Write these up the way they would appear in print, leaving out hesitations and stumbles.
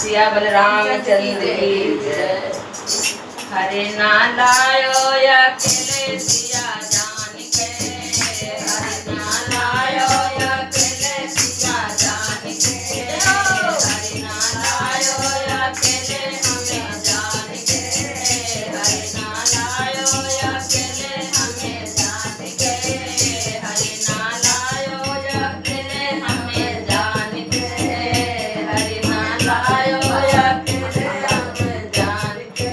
सिया बलराम चंद्र की जय। हरे ना लायो अकेले सिया जान के, हरे ना लायो अकेले सिया जान के, हरे ना लायो अकेले हमें जान के, हरे ना लायो अकेले हमें जान के, हरे ना लायो अकेले हमें जान के, हरे ना लायो अकेले हमें जान के।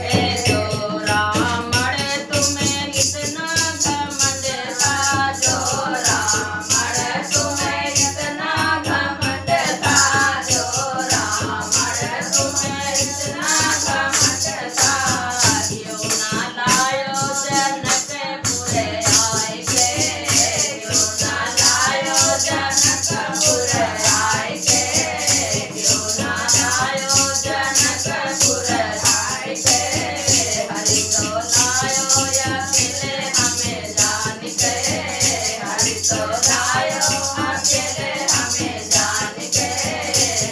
जो रामण तुम्हें इतना घमंड था, जो रामण तुम्हें इतना घमंड था, जो रामण तुम्हें इतना घमंड था, क्यों ना लायो जनकपुर आए के, क्यों ना लायो जनकपुर आए के, क्यों ना लायो जनकपुर आए के, हरि तो लायो अकेले हमें जान के, हरि तो लायो अकेले हमें जान के,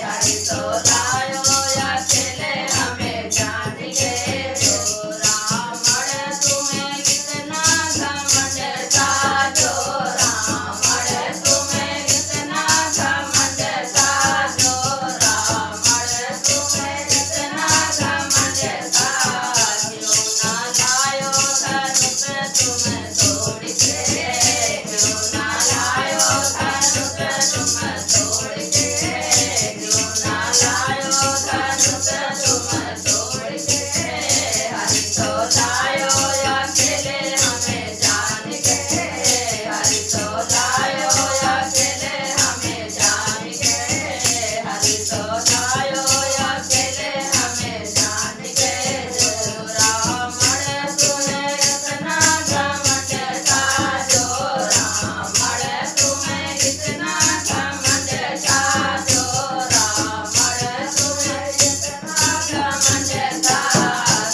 हरि तो लायो अकेले हमें जान के। जो रावण तुम्हें इतना घमंड था, जो रावण तुम्हें इतना घमंड था, जो रावण तुम्हें इतना घमंड था, क्यों ना लायो धनुष तुम तोड़ के, क्यों ना लायो धनुष तुम तोड़ के, क्यों ना लायो धनुष तुम तोड़ के, हरि तो लायो अकेले हमें जान के, हरि तो लायो अकेले हमें जान के, हरि तो लायो अकेले हमें जान के। जो रावण तुम्हें इतना घमंड था, जो रावण तुम्हें इतना घमंड था, जो रावण तुम्हें इतना घमंड था,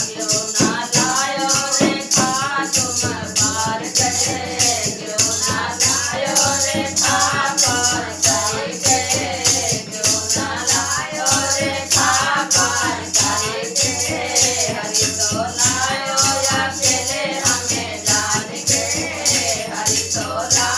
क्यों ना लायो रेखा तुम पार करे, क्यों ना लायो रेखा पार करके, क्यों ना लायो रेखा पार करके, हरि तो लायो अकेले हमें जान के, हरि तो लायो